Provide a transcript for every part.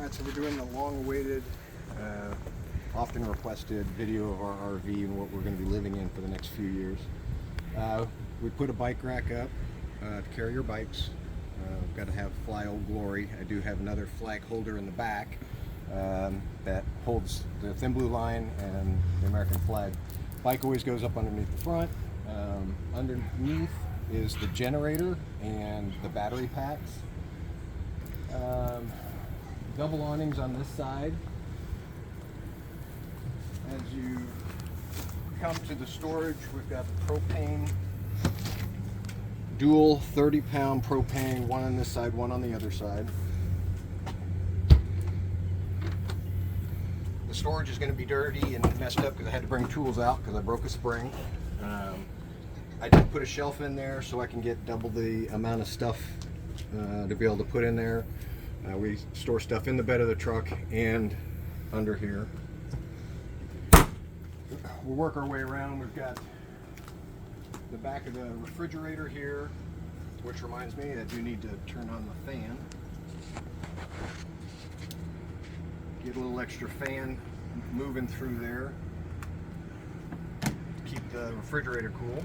Alright, so we're doing the long-awaited, often requested video of our RV and what we're going to be living in for the next few years. We put a bike rack up to carry your bikes. We've got to have Fly Old Glory. I do have another flag holder in the back that holds the thin blue line and the American flag. Bike always goes up underneath the front. Underneath is the generator and the battery packs. Double awnings on this side. As you come to the storage, we've got the propane, dual 30-pound propane, one on this side, one on the other side. The storage is going to be dirty and messed up because I had to bring tools out because I broke a spring. I did put a shelf in there so I can get double the amount of stuff to be able to put in there. We store stuff in the bed of the truck and under here. We'll work our way around. We've got the back of the refrigerator here, which reminds me I do need to turn on the fan. Get a little extra fan moving through there. Keep the refrigerator cool.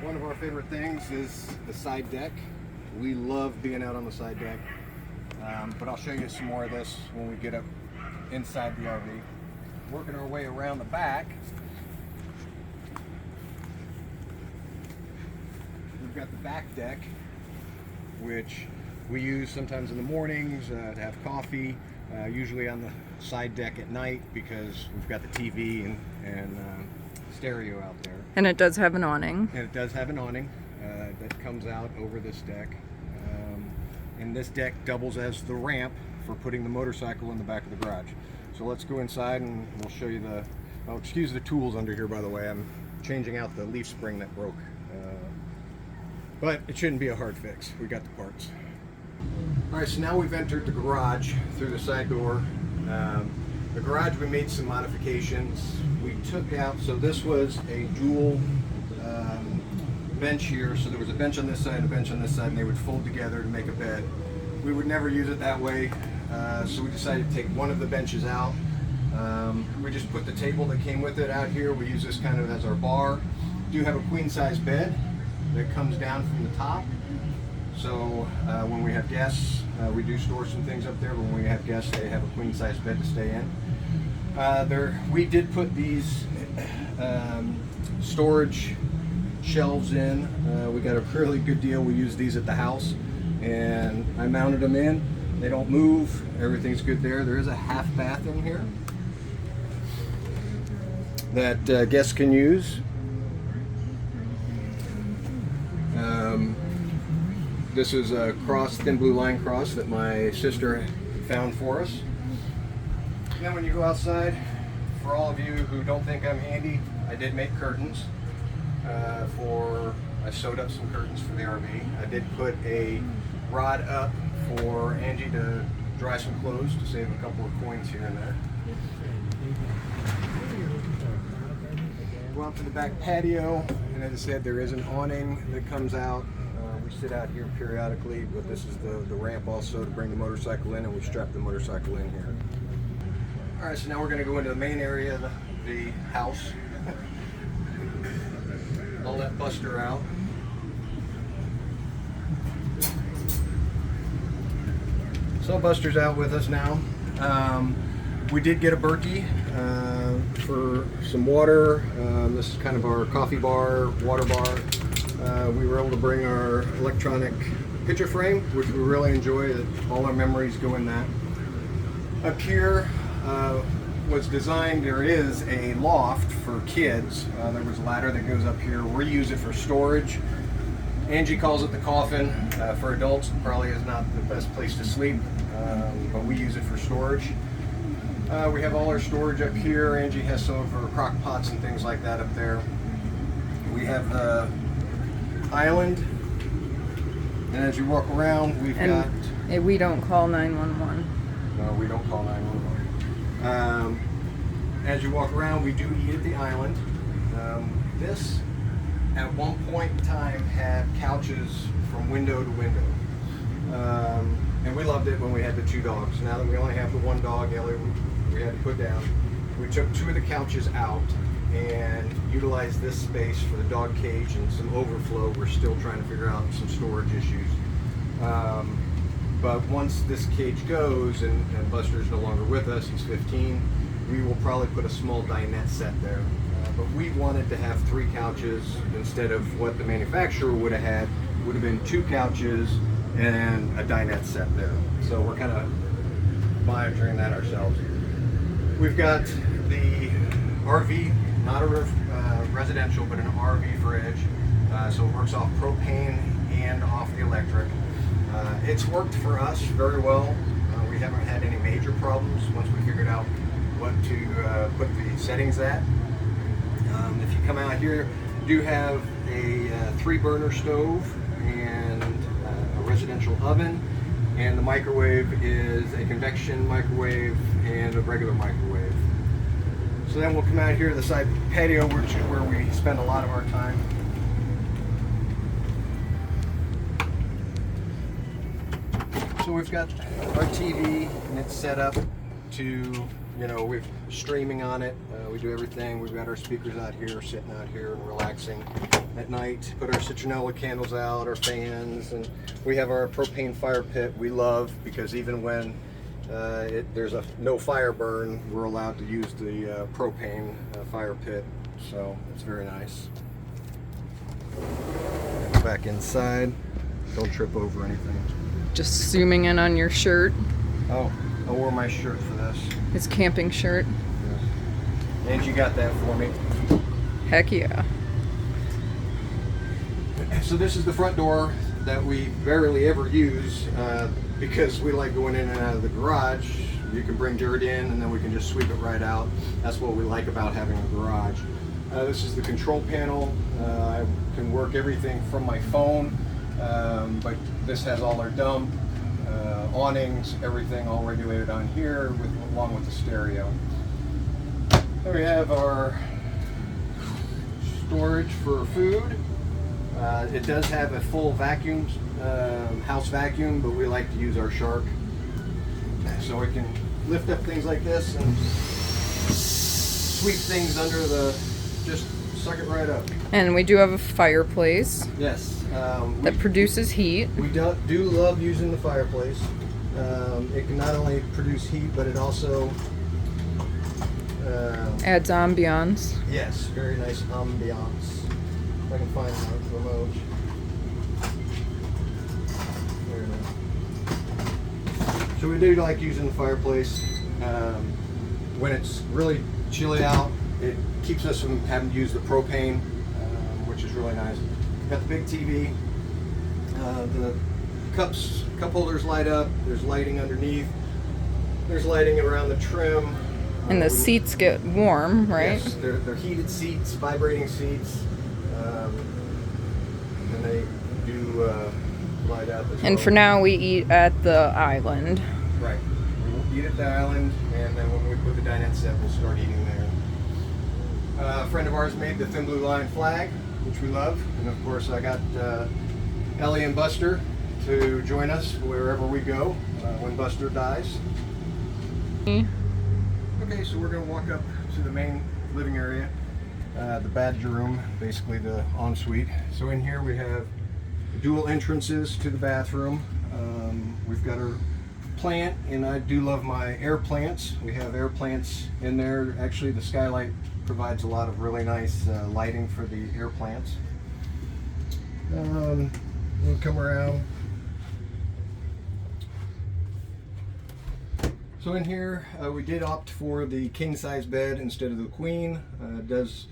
One of our favorite things is the side deck. We love being out on the side deck, but I'll show you some more of this when we get up inside the RV. Working our way around the back, we've got the back deck, which we use sometimes in the mornings to have coffee, usually on the side deck at night because we've got the TV and stereo out there. And it does have an awning. And it does have an awning that comes out over this deck. And this deck doubles as the ramp for putting the motorcycle in the back of the garage. So let's go inside and we'll show you the, oh, excuse the tools under here, by the way. I'm changing out the leaf spring that broke. But it shouldn't be a hard fix. We got the parts. All right, so now we've entered the garage through the side door. The garage, we made some modifications. We took out, so this was a dual bench here. So there was a bench on this side and a bench on this side, and they would fold together to make a bed. We would never use it that way, so we decided to take one of the benches out. We just put the table that came with it out here. We use this kind of as our bar. We do have a queen size bed that comes down from the top. So when we have guests, we do store some things up there, but when we have guests, they have a queen size bed to stay in. We did put these storage shelves in. We got a really good deal. We use these at the house, and I mounted them in. They don't move. Everything's good there. There is a half bath in here that guests can use. This is a thin blue line cross that my sister found for us. Then when you go outside, for all of you who don't think I'm handy, I did make curtains. I sewed up some curtains for the RV. I did put a rod up for Angie to dry some clothes to save a couple of coins here and there. Go out to the back patio, and as I said, there is an awning that comes out. We sit out here periodically, but this is the ramp also to bring the motorcycle in, and we strap the motorcycle in here. All right, so now we're going to go into the main area of the house. I'll let Buster out. So Buster's out with us now. We did get a Berkey for some water. This is kind of our coffee bar, water bar. We were able to bring our electronic picture frame, which we really enjoy. All our memories go in that. Up here was designed, there is a loft for kids. There was a ladder that goes up here. We use it for storage. Angie calls it the coffin. For adults, it probably is not the best place to sleep, but we use it for storage. We have all our storage up here. Angie has some of her crock pots and things like that up there. We have the island, and as you walk around, we've got... We don't call 911. No, we don't call 911. As you walk around, we do eat at the island. This, at one point in time, had couches from window to window. And we loved it when we had the 2 dogs. Now that we only have the 1 dog, Ellie, we had to put down. We took 2 of the couches out and utilized this space for the dog cage and some overflow. We're still trying to figure out some storage issues. But once this cage goes and Buster's no longer with us, he's 15, we will probably put a small dinette set there. But we wanted to have 3 couches instead of what the manufacturer would have had. Would have been 2 couches and a dinette set there. So we're kind of monitoring that ourselves. We've got the RV, not a residential, but an RV fridge. So it works off propane and off the electric. It's worked for us very well. We haven't had any major problems once we figured out what to put the settings at. If you come out here, do have a 3-burner stove and a residential oven, and the microwave is a convection microwave and a regular microwave. So then we'll come out here to the side patio, which is where we spend a lot of our time. So we've got our TV and it's set up to, we're streaming on it. We do everything. We've got our speakers out here, sitting out here and relaxing at night. Put our citronella candles out, our fans, and we have our propane fire pit we love because even when there's no fire burn, we're allowed to use the propane fire pit. So it's very nice. Go back inside. Don't trip over anything. Just zooming in on your shirt. Oh, I wore my shirt for this. His camping shirt. Yeah. Angie got that for me. Heck yeah. So this is the front door that we barely ever use because we like going in and out of the garage. You can bring dirt in and then we can just sweep it right out. That's what we like about having a garage. This is the control panel. I can work everything from my phone, but this has all our dump, awnings, everything all regulated on here along with the stereo. Then we have our storage for food. It does have a full vacuum, house vacuum, but we like to use our Shark. So we can lift up things like this and sweep things under just suck it right up. And we do have a fireplace. Yes. That produces heat. We do love using the fireplace. It can not only produce heat, but it also adds ambiance. Yes, very nice ambiance. If I can find the remote. There it is. So we do like using the fireplace. When it's really chilly out, it keeps us from having to use the propane, which is really nice. Got the big TV. The cup holders light up. There's lighting underneath. There's lighting around the trim. And the seats get warm, right? Yes, they're heated seats, vibrating seats, and they do light up as well. And for now, we eat at the island. Right. We'll eat at the island, and then when we put the dinette set, we'll start eating there. A friend of ours made the Thin Blue Line flag, which we love, and of course I got Ellie and Buster to join us wherever we go when Buster dies. Okay, so we're going to walk up to the main living area, the badger room, basically the ensuite. So in here we have dual entrances to the bathroom. We've got our plant, and I do love my air plants. We have air plants in there. Actually, the skylight provides a lot of really nice lighting for the air plants. We'll come around. So in here, we did opt for the king-size bed instead of the queen. It does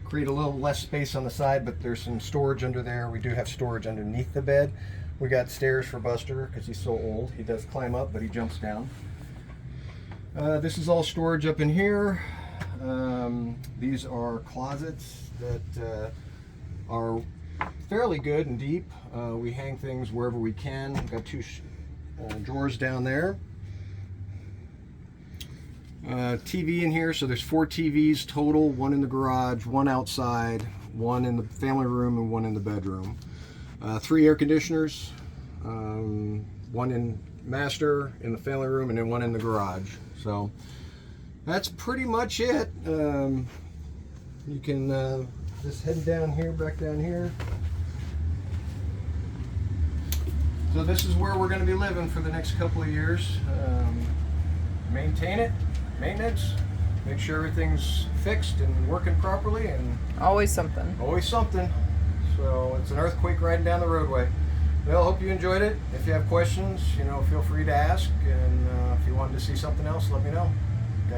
create a little less space on the side, but there's some storage under there. We do have storage underneath the bed. We got stairs for Buster because he's so old. He does climb up, but he jumps down. This is all storage up in here. These are closets that are fairly good and deep. We hang things wherever we can. We've got 2 drawers down there. TV in here, so there's 4 TVs total, 1 in the garage, 1 outside, 1 in the family room, and 1 in the bedroom. 3 air conditioners, 1 in master, in the family room, and then one in the garage. So that's pretty much it. You can just head down here, back down here. So this is where we're going to be living for the next couple of years. Maintain it, maintenance, make sure everything's fixed and working properly, and Always something. always something. So it's an earthquake riding down the roadway. Well, hope you enjoyed it. If you have questions, feel free to ask, and if you wanted to see something else, let me know.